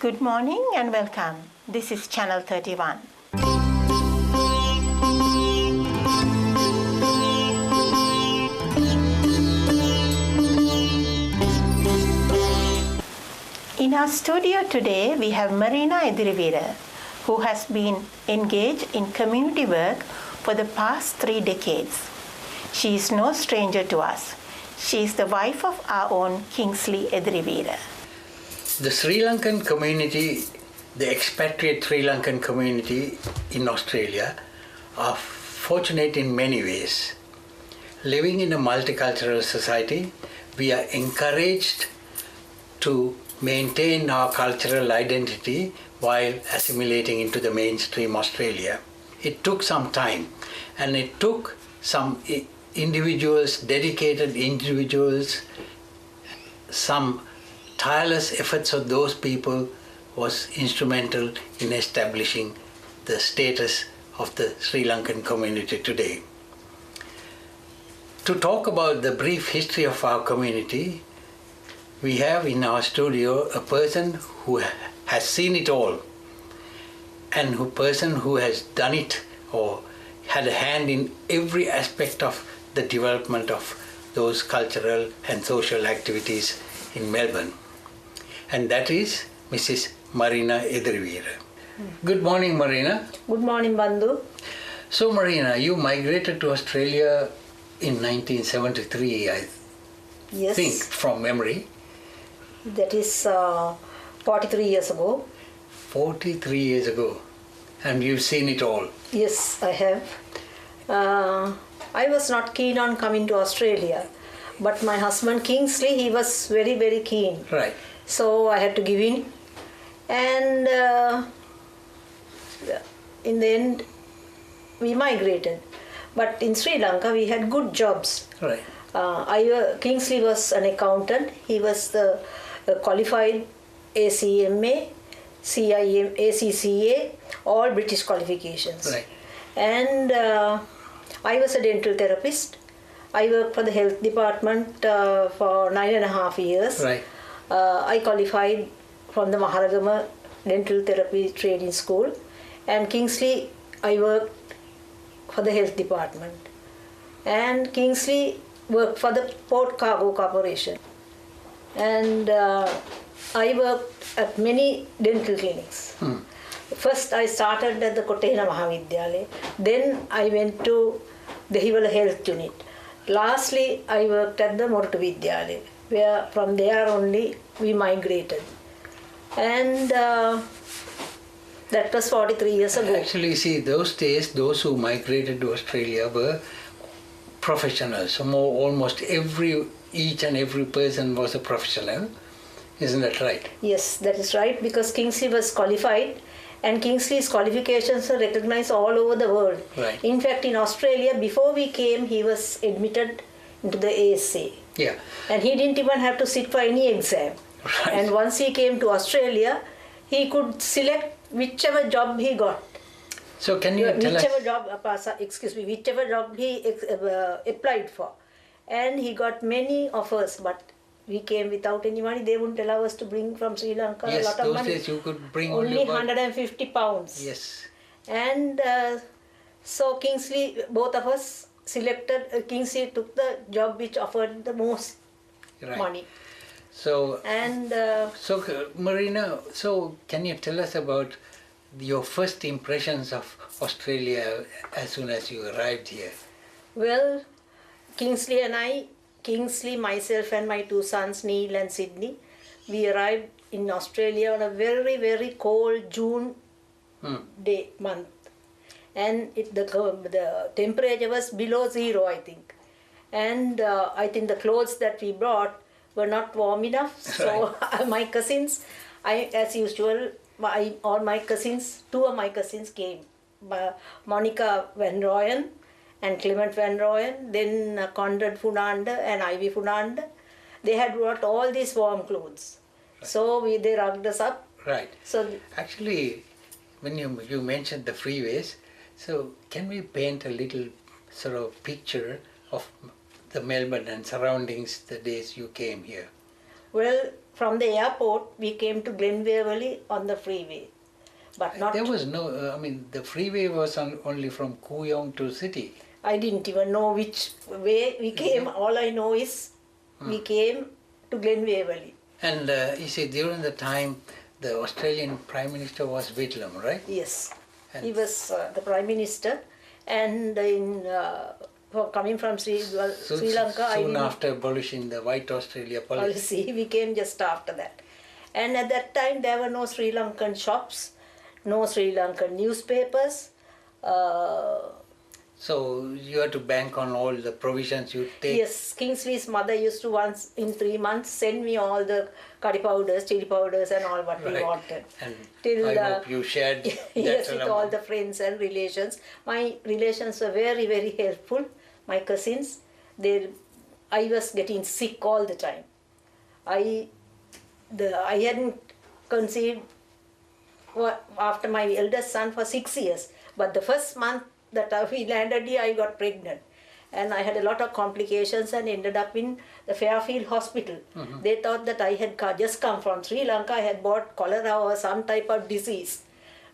Good morning and welcome. This is Channel 31. In our studio today, we have Marina Ediriweera, who has been engaged in community work for the past 3 decades. She is no stranger to us. She is the wife of our own Kingsley Ediriweera. The Sri Lankan community, the expatriate Sri Lankan community in Australia, are fortunate in many ways. Living in a multicultural society, we are encouraged to maintain our cultural identity while assimilating into the mainstream Australia. It took some time, and it took some individuals, dedicated individuals, some tireless efforts of those people was instrumental in establishing the status of the Sri Lankan community today. To talk about the brief history of our community, we have in our studio a person who has seen it all, and a person who has done it or had a hand in every aspect of the development of those cultural and social activities in Melbourne. And that is Mrs. Marina Ediriweera. Good morning, Marina. Good morning, Bandu. So, Marina, you migrated to Australia in 1973, I think, from memory. That is 43 years ago. 43 years ago. And you've seen it all. Yes, I have. I was not keen on coming to Australia, but my husband Kingsley, he was very, very keen. Right. So I had to give in, and in the end we migrated. But in Sri Lanka we had good jobs. Right. Kingsley was an accountant. He was the qualified ACMA, CIM, ACCA, all British qualifications. Right. And I was a dental therapist. I worked for the health department for 9.5 years. Right. I qualified from the Maharagama Dental Therapy Training School, and Kingsley, I worked for the health department. And Kingsley worked for the Port Cargo Corporation. And I worked at many dental clinics. First I started at the Kotehena Mahavidyalaya, then I went to the Ediriweera Health Unit. Lastly, I worked at the Mortu Vidyalaya, where from there only we migrated. And that was 43 years ago. Actually, see, those days, those who migrated to Australia were professionals. So almost each and every person was a professional. Isn't that right? Yes, that is right, because Kingsley was qualified, and Kingsley's qualifications are recognized all over the world. Right. In fact, in Australia, before we came, he was admitted into the ASA. Yeah. And he didn't even have to sit for any exam. Right. And once he came to Australia, he could select whichever job he got. So can you tell us? Whichever job he applied for. And he got many offers, but we came without any money. They wouldn't allow us to bring from Sri Lanka a lot of money. Yes, those days you could bring only 150 pounds. Yes. And so Kingsley, both of us selected, Kingsley took the job which offered the most money. So, and Marina, so can you tell us about your first impressions of Australia as soon as you arrived here? Well, Kingsley, myself and my 2 sons, Neil and Sydney, we arrived in Australia on a very, very cold June month. And the temperature was below 0, I think. And I think the clothes that we brought were not warm enough. So my cousins, as usual, all my cousins, 2 of my cousins came. Monica Van Rooyen and Clement Van Rooyen, then Conrad Funanda and Ivy Funanda. They had brought all these warm clothes. Right. So they rugged us up. Right. So actually, when you mentioned the freeways, so can we paint a little sort of picture of the Melbourne and surroundings the days you came here? Well, from the airport, we came to Glenwaverley on the freeway. But not. There was no, the freeway was only from Kooyong to city. I didn't even know which way we came. All I know is we came to Glenwaverley. And you see, during the time, the Australian Prime Minister was Whitlam, right? Yes, And he was the Prime Minister, and coming from Sri Lanka, soon after abolishing the White Australia policy. we came just after that. And at that time, there were no Sri Lankan shops, no Sri Lankan newspapers. So you had to bank on all the provisions you take. Yes, Kingsley's mother used to once in 3 months send me all the curry powders, chili powders and all what we wanted. And Till, I hope you shared that yes, with amount. all the friends and relations. My relations were very, very helpful. My cousins, I was getting sick all the time. I hadn't conceived after my eldest son for 6 years, but the first month that we landed here, I got pregnant. And I had a lot of complications and ended up in the Fairfield Hospital. Mm-hmm. They thought that I had just come from Sri Lanka, I had bought cholera or some type of disease.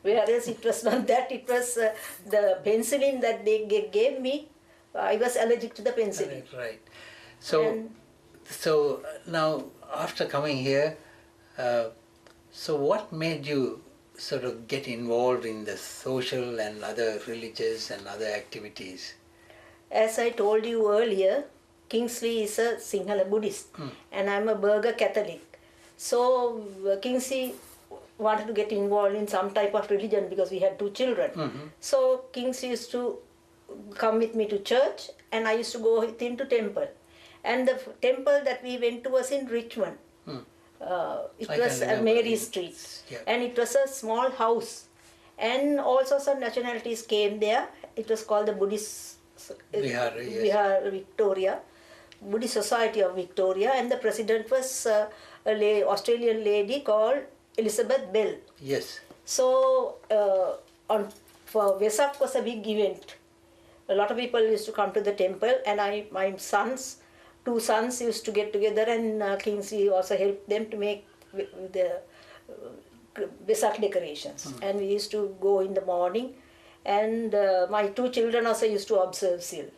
Whereas it was not that, it was the penicillin that they gave me. I was allergic to the penicillin. Right. So now, after coming here, so what made you sort of get involved in the social and other religious and other activities? As I told you earlier, Kingsley is a Sinhala Buddhist and I'm a Burger Catholic. So Kingsley wanted to get involved in some type of religion because we had 2 children. Mm-hmm. So Kingsley used to come with me to church and I used to go with him to temple. And the temple that we went to was in Richmond. It was Mary Street, and it was a small house, and all sorts of nationalities came there. It was called the Buddhist Vihar Victoria, Buddhist Society of Victoria, and the president was a Australian lady called Elizabeth Bell. Yes. So for Vesak was a big event. A lot of people used to come to the temple, and my 2 sons used to get together, and Kingsley also helped them to make the Vesak decorations. And we used to go in the morning, and my 2 children also used to observe Sil.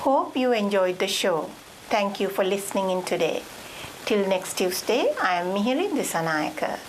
hope you enjoyed the show. Thank you for listening in today. Till next Tuesday, I am Mihiri Disanayaka.